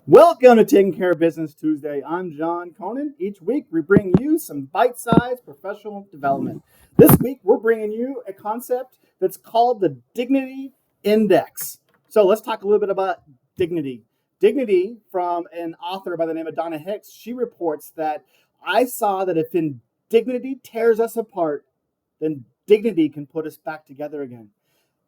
Welcome to Taking Care of Business Tuesday. I'm John Conan. Each week we bring you some bite-sized professional development. This week we're bringing you a concept that's called the Dignity Index. So let's talk a little bit about dignity. Dignity, from an author by the name of Donna Hicks, she reports that I saw that if indignity tears us apart, then dignity can put us back together again.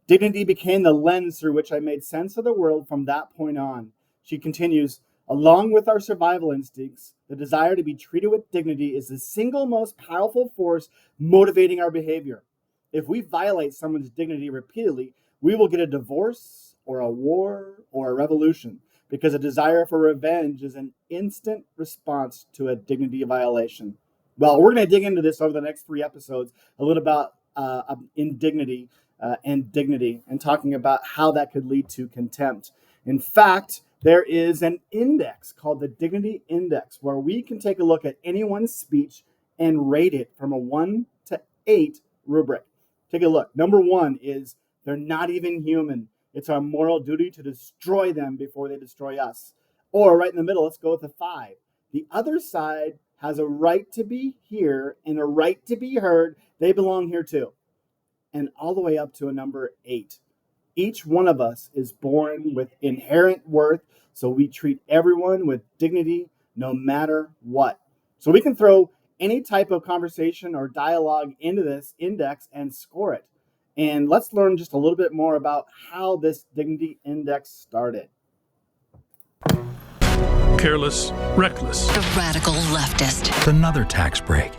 Dignity became the lens through which I made sense of the world from that point on. She continues, along with our survival instincts, the desire to be treated with dignity is the single most powerful force motivating our behavior. If we violate someone's dignity repeatedly, we will get a divorce or a war or a revolution, because a desire for revenge is an instant response to a dignity violation. Well, we're going to dig into this over the next 3 episodes, a little about indignity and dignity, and talking about how that could lead to contempt. In fact, there is an index called the Dignity Index, where we can take a look at anyone's speech and rate it from a 1 to 8 rubric. Take a look. Number 1 is they're not even human. It's our moral duty to destroy them before they destroy us. Or right in the middle, let's go with a 5. The other side has a right to be here and a right to be heard. They belong here too. And all the way up to a number 8. Each one of us is born with inherent worth, so we treat everyone with dignity no matter what. So we can throw any type of conversation or dialogue into this index and score it. And let's learn just a little bit more about how this Dignity Index started. Careless, reckless. The radical leftist. Another tax break.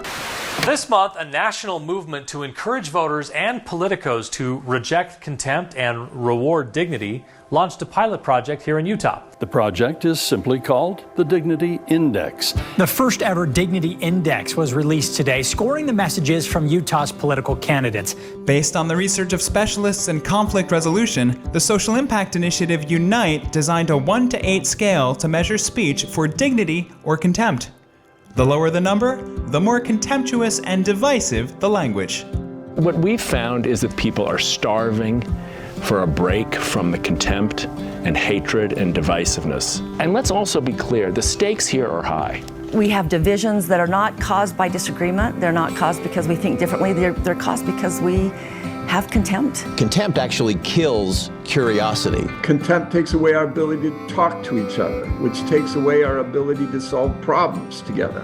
This month, a national movement to encourage voters and politicos to reject contempt and reward dignity launched a pilot project here in Utah. The project is simply called the Dignity Index. The first ever Dignity Index was released today, scoring the messages from Utah's political candidates. Based on the research of specialists in conflict resolution, the social impact initiative Unite designed a 1 to 8 scale to measure speech for dignity or contempt. The lower the number, the more contemptuous and divisive the language. What we've found is that people are starving for a break from the contempt and hatred and divisiveness. And let's also be clear, the stakes here are high. We have divisions that are not caused by disagreement. They're not caused because we think differently. They're caused because we have contempt. Contempt actually kills curiosity. Contempt takes away our ability to talk to each other, which takes away our ability to solve problems together,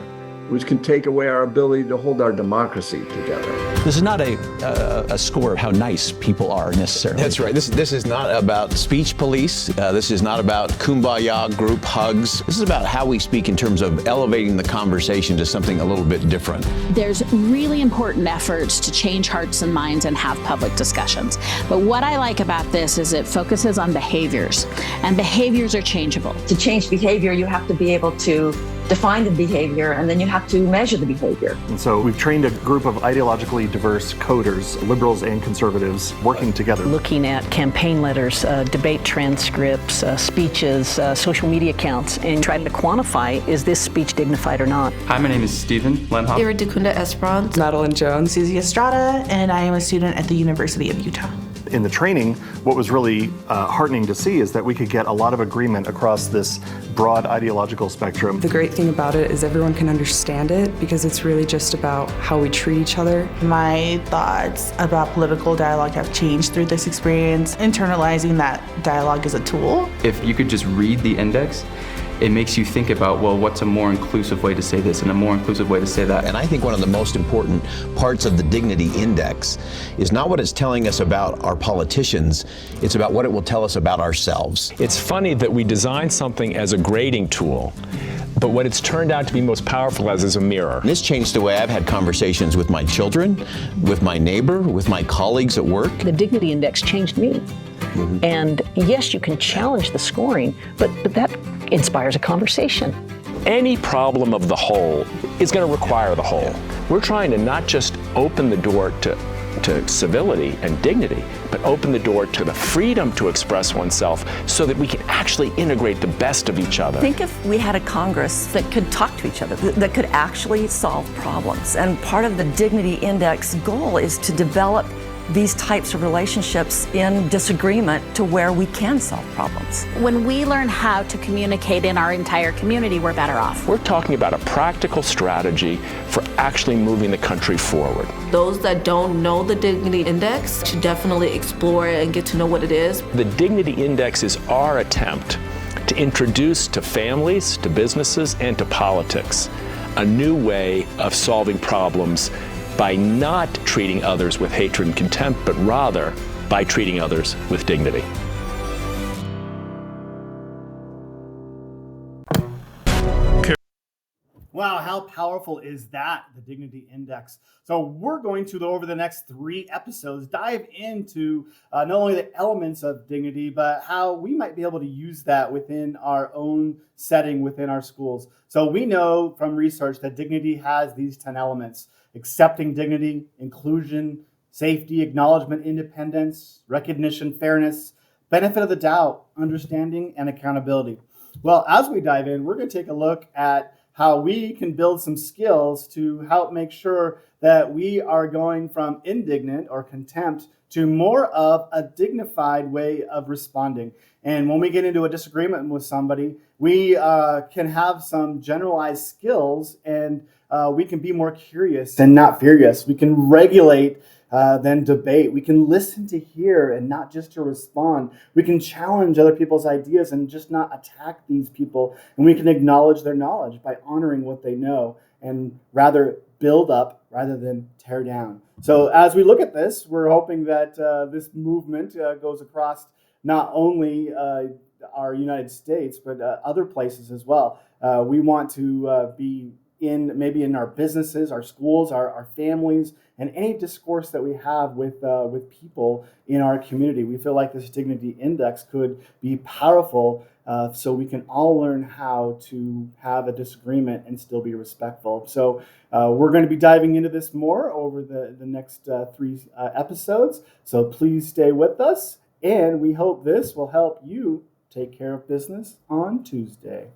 which can take away our ability to hold our democracy together. This is not a score of how nice people are necessarily. That's right. This is not about speech police. This is not about kumbaya group hugs. This is about how we speak in terms of elevating the conversation to something a little bit different. There's really important efforts to change hearts and minds and have public discussions. But what I like about this is it focuses on behaviors, and behaviors are changeable. To change behavior, you have to be able to define the behavior, and then you have to measure the behavior. And so we've trained a group of ideologically diverse coders, liberals and conservatives, working together. Looking at campaign letters, debate transcripts, speeches, social media accounts, and trying to quantify, is this speech dignified or not? Hi, my name is Stephen Lenhoff. Iridacunda Esperance. Madeline Jones. Susie Estrada, and I am a student at the University of Utah. In the training, what was really heartening to see is that we could get a lot of agreement across this broad ideological spectrum. The great thing about it is everyone can understand it because it's really just about how we treat each other. My thoughts about political dialogue have changed through this experience, internalizing that dialogue as a tool. If you could just read the index, it makes you think about, well, what's a more inclusive way to say this and a more inclusive way to say that. And I think one of the most important parts of the Dignity Index is not what it's telling us about our politicians, it's about what it will tell us about ourselves. It's funny that we designed something as a grading tool, but what it's turned out to be most powerful as is a mirror. And this changed the way I've had conversations with my children, with my neighbor, with my colleagues at work. The Dignity Index changed me. Mm-hmm. And yes, you can challenge the scoring, but that inspires a conversation. Any problem of the whole is going to require the whole. We're trying to not just open the door to to civility and dignity, but open the door to the freedom to express oneself so that we can actually integrate the best of each other. Think if we had a Congress that could talk to each other, that could actually solve problems. And part of the Dignity Index goal is to develop these types of relationships in disagreement to where we can solve problems. When we learn how to communicate in our entire community, we're better off. We're talking about a practical strategy for actually moving the country forward. Those that don't know the Dignity Index should definitely explore it and get to know what it is. The Dignity Index is our attempt to introduce to families, to businesses, and to politics a new way of solving problems by not treating others with hatred and contempt, but rather by treating others with dignity. Wow, how powerful is that, the Dignity Index? So we're going to, over the next 3 episodes, dive into not only the elements of dignity, but how we might be able to use that within our own setting within our schools. So we know from research that dignity has these 10 elements: accepting dignity, inclusion, safety, acknowledgement, independence, recognition, fairness, benefit of the doubt, understanding, and accountability. Well, as we dive in, we're going to take a look at how we can build some skills to help make sure that we are going from indignant or contempt to more of a dignified way of responding. And when we get into a disagreement with somebody, we can have some generalized skills, and we can be more curious and not furious. We can regulate than debate. We can listen to hear and not just to respond. We can challenge other people's ideas and just not attack these people. And we can acknowledge their knowledge by honoring what they know and rather build up rather than tear down. So as we look at this, we're hoping that this movement goes across not only our United States, but other places as well. We want to be maybe in our businesses, our schools, our families, and any discourse that we have with people in our community. We feel like this Dignity Index could be powerful, so we can all learn how to have a disagreement and still be respectful. So we're going to be diving into this more over the next 3 episodes. So please stay with us, and we hope this will help you take care of business on Tuesday.